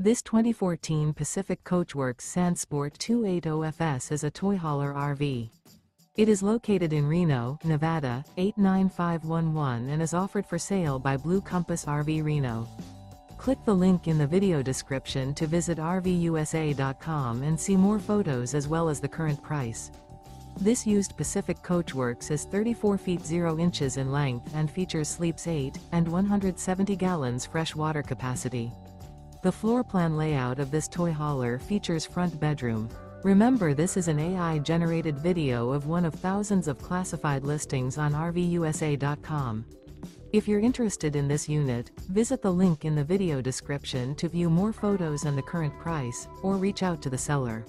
This 2014 Pacific Coachworks Sandsport 280FS is a toy hauler RV. It is located in Reno, Nevada, 89511 and is offered for sale by Blue Compass RV Reno. Click the link in the video description to visit RVUSA.com and see more photos as well as the current price. This used Pacific Coachworks is 34 feet 0 inches in length and features sleeps 8 and 170 gallons fresh water capacity. The floor plan layout of this toy hauler features front bedroom. Remember, this is an AI-generated video of one of thousands of classified listings on RVUSA.com. If you're interested in this unit, visit the link in the video description to view more photos and the current price, or reach out to the seller.